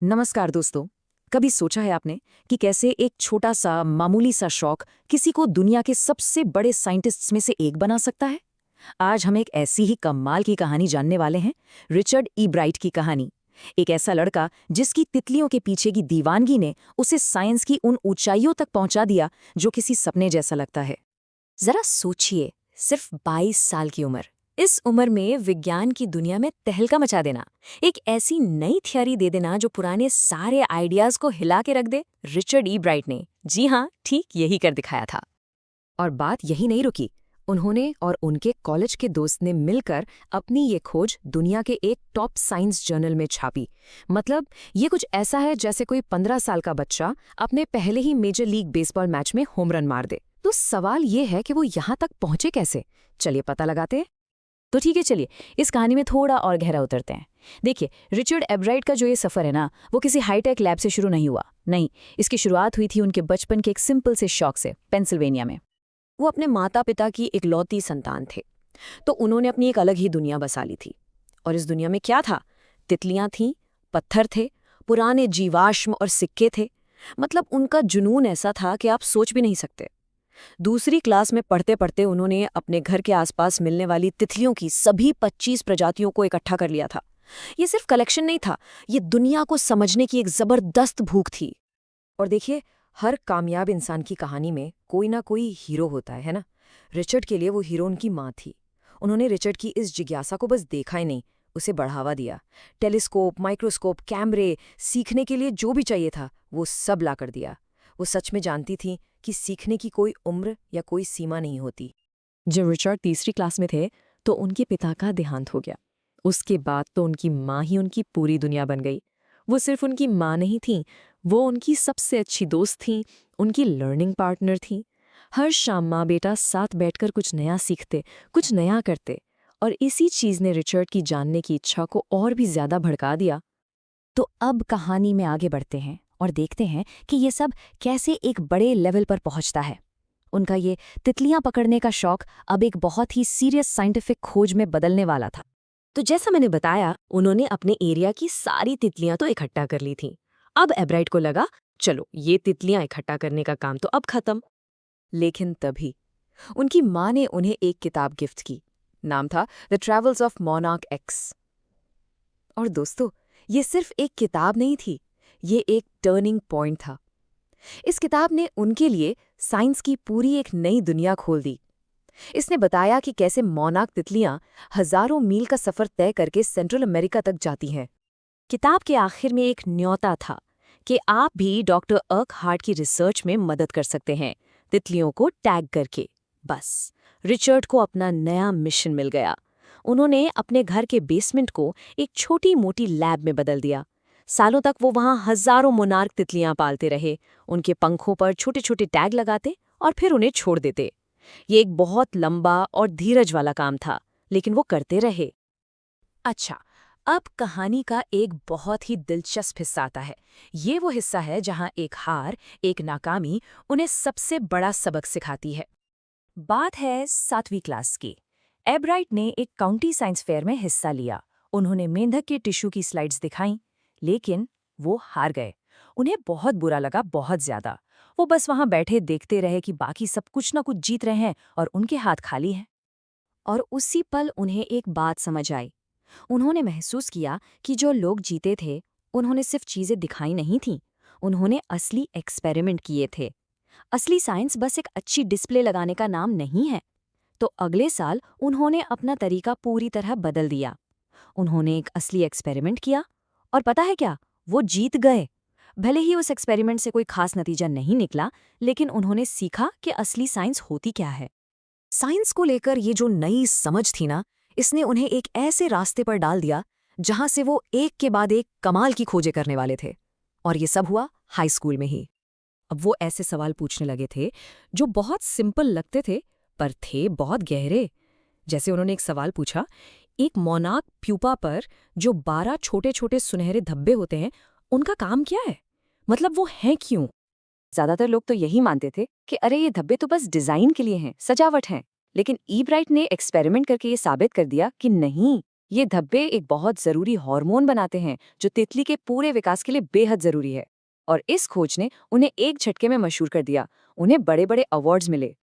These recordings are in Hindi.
नमस्कार दोस्तों। कभी सोचा है आपने कि कैसे एक छोटा सा मामूली सा शौक किसी को दुनिया के सबसे बड़े साइंटिस्ट्स में से एक बना सकता है? आज हम एक ऐसी ही कमाल की कहानी जानने वाले हैं, रिचर्ड ई ब्राइट की कहानी। एक ऐसा लड़का जिसकी तितलियों के पीछे की दीवानगी ने उसे साइंस की उन ऊंचाइयों तक पहुंचा दिया जो किसी सपने जैसा लगता है। जरा सोचिए, सिर्फ 22 साल की उम्र, इस उम्र में विज्ञान की दुनिया में तहलका मचा देना, एक ऐसी नई थ्योरी दे देना जो पुराने सारे आइडियाज को हिला के रख दे। रिचर्ड ई ब्राइट ने, जी हाँ, ठीक यही कर दिखाया था। और बात यही नहीं रुकी। उन्होंने और उनके कॉलेज के दोस्त ने मिलकर अपनी ये खोज दुनिया के एक टॉप साइंस जर्नल में छापी। मतलब ये कुछ ऐसा है जैसे कोई 15 साल का बच्चा अपने पहले ही मेजर लीग बेसबॉल मैच में होम रन मार दे। तो सवाल ये है कि वो यहाँ तक पहुंचे कैसे? चलिए पता लगाते हैं। तो ठीक है, चलिए इस कहानी में थोड़ा और गहरा उतरते हैं। देखिए, रिचर्ड एब्राइट का जो ये सफ़र है ना, वो किसी हाईटेक लैब से शुरू नहीं हुआ। नहीं, इसकी शुरुआत हुई थी उनके बचपन के एक सिंपल से शौक से, पेंसिल्वेनिया में। वो अपने माता पिता की इकलौती संतान थे, तो उन्होंने अपनी एक अलग ही दुनिया बसा ली थी। और इस दुनिया में क्या था? तितलियां थीं, पत्थर थे, पुराने जीवाश्म और सिक्के थे। मतलब उनका जुनून ऐसा था कि आप सोच भी नहीं सकते। दूसरी क्लास में पढ़ते पढ़ते उन्होंने अपने घर के आसपास मिलने वाली तितलियों की सभी 25 प्रजातियों को इकट्ठा कर लिया था। ये सिर्फ कलेक्शन नहीं था, ये दुनिया को समझने की एक जबरदस्त भूख थी। और देखिए, हर कामयाब इंसान की कहानी में कोई ना कोई हीरो होता है ना? रिचर्ड के लिए वो हीरो उनकी माँ थी। उन्होंने रिचर्ड की इस जिज्ञासा को बस देखा ही नहीं, उसे बढ़ावा दिया। टेलीस्कोप, माइक्रोस्कोप, कैमरे, सीखने के लिए जो भी चाहिए था वो सब ला कर दिया। वो सच में जानती थी कि सीखने की कोई उम्र या कोई सीमा नहीं होती। जब रिचर्ड तीसरी क्लास में थे तो उनके पिता का देहांत हो गया। उसके बाद तो उनकी माँ ही उनकी पूरी दुनिया बन गई। वो सिर्फ उनकी माँ नहीं थीं, वो उनकी सबसे अच्छी दोस्त थीं, उनकी लर्निंग पार्टनर थीं। हर शाम माँ बेटा साथ बैठकर कुछ नया सीखते, कुछ नया करते। और इसी चीज़ ने रिचर्ड की जानने की इच्छा को और भी ज्यादा भड़का दिया। तो अब कहानी में आगे बढ़ते हैं और देखते हैं कि ये सब कैसे एक बड़े लेवल पर पहुंचता है। उनका ये तितलियां पकड़ने का शौक अब एक बहुत ही सीरियस साइंटिफिक खोज में बदलने वाला था। तो जैसा मैंने बताया, उन्होंने अपने एरिया की सारी तितलियां तो इकट्ठा कर ली थीं। अब एब्राइट को लगा, चलो ये तितलियां इकट्ठा करने का काम तो अब खत्म। लेकिन तभी उनकी माँ ने उन्हें एक किताब गिफ्ट की। नाम था the travels of monarch x. और दोस्तों, ये सिर्फ एक किताब नहीं थी, ये एक टर्निंग पॉइंट था। इस किताब ने उनके लिए साइंस की पूरी एक नई दुनिया खोल दी। इसने बताया कि कैसे मोनार्क तितलियां हजारों मील का सफर तय करके सेंट्रल अमेरिका तक जाती हैं। किताब के आखिर में एक न्योता था कि आप भी डॉक्टर अर्कहार्ट की रिसर्च में मदद कर सकते हैं, तितलियों को टैग करके। बस, रिचर्ड को अपना नया मिशन मिल गया। उन्होंने अपने घर के बेसमेंट को एक छोटी मोटी लैब में बदल दिया। सालों तक वो वहाँ हजारों मोनार्क तितलियां पालते रहे, उनके पंखों पर छोटे छोटे टैग लगाते और फिर उन्हें छोड़ देते। ये एक बहुत लंबा और धीरज वाला काम था, लेकिन वो करते रहे। अच्छा, अब कहानी का एक बहुत ही दिलचस्प हिस्सा आता है। ये वो हिस्सा है जहां एक हार, एक नाकामी उन्हें सबसे बड़ा सबक सिखाती है। बात है 7वीं क्लास की। एब्राइट ने एक काउंटी साइंस फेयर में हिस्सा लिया। उन्होंने मेंढक के टिश्यू की स्लाइड्स दिखाईं, लेकिन वो हार गए। उन्हें बहुत बुरा लगा, बहुत ज्यादा। वो बस वहां बैठे देखते रहे कि बाकी सब कुछ ना कुछ जीत रहे हैं और उनके हाथ खाली हैं। और उसी पल उन्हें एक बात समझ आई। उन्होंने महसूस किया कि जो लोग जीते थे, उन्होंने सिर्फ चीजें दिखाई नहीं थीं, उन्होंने असली एक्सपेरिमेंट किए थे। असली साइंस बस एक अच्छी डिस्प्ले लगाने का नाम नहीं है। तो अगले साल उन्होंने अपना तरीका पूरी तरह बदल दिया। उन्होंने एक असली एक्सपेरिमेंट किया और पता है क्या? वो जीत गए। भले ही उस एक्सपेरिमेंट से कोई खास नतीजा नहीं निकला, लेकिन उन्होंने सीखा कि असली साइंस होती क्या है। साइंस को लेकर ये जो नई समझ थी ना, इसने उन्हें एक ऐसे रास्ते पर डाल दिया जहां से वो एक के बाद एक कमाल की खोजें करने वाले थे। और ये सब हुआ हाई स्कूल में ही। अब वो ऐसे सवाल पूछने लगे थे जो बहुत सिंपल लगते थे, पर थे बहुत गहरे। जैसे उन्होंने एक सवाल पूछा, एक मोनार्क प्यूपा पर जो 12 छोटे छोटे सुनहरे धब्बे होते हैं, उनका काम क्या है? मतलब वो हैं क्यों? ज्यादातर लोग तो यही मानते थे कि अरे ये धब्बे तो बस डिजाइन के लिए हैं, सजावट हैं। लेकिन ई ब्राइट ने एक्सपेरिमेंट करके ये साबित कर दिया कि नहीं, ये धब्बे एक बहुत जरूरी हार्मोन बनाते हैं जो तितली के पूरे विकास के लिए बेहद जरूरी है। और इस खोज ने उन्हें एक झटके में मशहूर कर दिया। उन्हें बड़े बड़े अवार्ड्स मिले।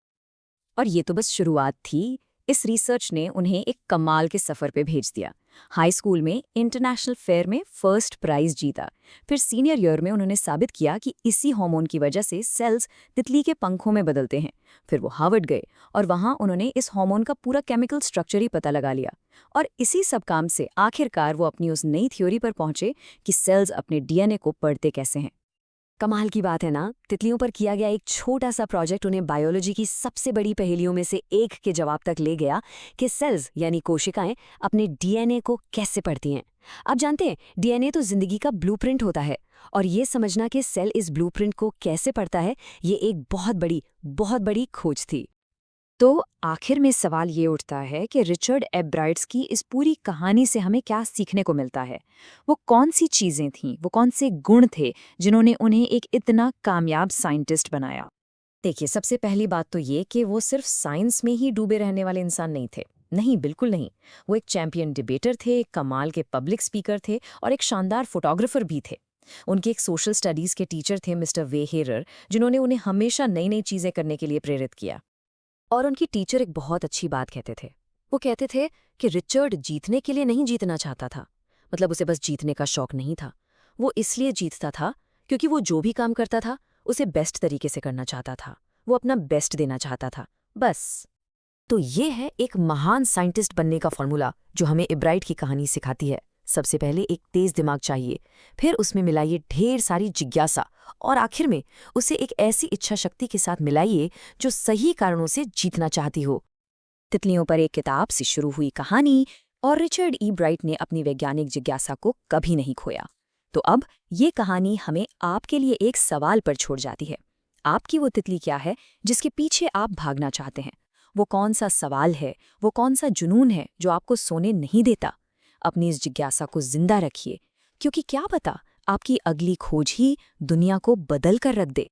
और ये तो बस शुरुआत थी। इस रिसर्च ने उन्हें एक कमाल के सफर पे भेज दिया। हाई स्कूल में इंटरनेशनल फेयर में फर्स्ट प्राइज जीता। फिर सीनियर ईयर में उन्होंने साबित किया कि इसी हार्मोन की वजह से सेल्स तितली के पंखों में बदलते हैं। फिर वो हार्वर्ड गए और वहां उन्होंने इस हार्मोन का पूरा केमिकल स्ट्रक्चर ही पता लगा लिया। और इसी सब काम से आखिरकार वो अपनी उस नई थ्योरी पर पहुंचे कि सेल्स अपने डीएनए को पढ़ते कैसे हैं। कमाल की बात है ना, तितलियों पर किया गया एक छोटा सा प्रोजेक्ट उन्हें बायोलॉजी की सबसे बड़ी पहेलियों में से एक के जवाब तक ले गया कि सेल्स यानी कोशिकाएं अपने डीएनए को कैसे पढ़ती हैं। आप जानते हैं, डीएनए तो जिंदगी का ब्लूप्रिंट होता है, और ये समझना कि सेल इस ब्लूप्रिंट को कैसे पढ़ता है, ये एक बहुत बड़ी खोज थी। तो आखिर में सवाल ये उठता है कि रिचर्ड एब्राइट्स की इस पूरी कहानी से हमें क्या सीखने को मिलता है। वो कौन सी चीजें थीं, वो कौन से गुण थे जिन्होंने उन्हें एक इतना कामयाब साइंटिस्ट बनाया। देखिए, सबसे पहली बात तो ये कि वो सिर्फ साइंस में ही डूबे रहने वाले इंसान नहीं थे। नहीं, बिल्कुल नहीं। वो एक चैंपियन डिबेटर थे, एक कमाल के पब्लिक स्पीकर थे और एक शानदार फोटोग्राफर भी थे। उनके एक सोशल स्टडीज के टीचर थे मिस्टर वेहेरर, जिन्होंने उन्हें हमेशा नई नई चीजें करने के लिए प्रेरित किया। और उनकी टीचर एक बहुत अच्छी बात कहते थे। वो कहते थे कि रिचर्ड जीतने के लिए नहीं जीतना चाहता था, मतलब उसे बस जीतने का शौक नहीं था। वो इसलिए जीतता था क्योंकि वो जो भी काम करता था उसे बेस्ट तरीके से करना चाहता था। वो अपना बेस्ट देना चाहता था, बस। तो ये है एक महान साइंटिस्ट बनने का फॉर्मूला जो हमें एब्राइट की कहानी सिखाती है। सबसे पहले एक तेज दिमाग चाहिए, फिर उसमें मिलाइए ढेर सारी जिज्ञासा, और आखिर में उसे एक ऐसी इच्छा शक्ति के साथ मिलाइए जो सही कारणों से जीतना चाहती हो। तितलियों पर एक किताब से शुरू हुई कहानी, और रिचर्ड ई ब्राइट ने अपनी वैज्ञानिक जिज्ञासा को कभी नहीं खोया। तो अब ये कहानी हमें आपके लिए एक सवाल पर छोड़ जाती है। आपकी वो तितली क्या है जिसके पीछे आप भागना चाहते हैं? वो कौन सा सवाल है, वो कौन सा जुनून है जो आपको सोने नहीं देता? अपनी इस जिज्ञासा को जिंदा रखिए, क्योंकि क्या पता आपकी अगली खोज ही दुनिया को बदल कर रख दे।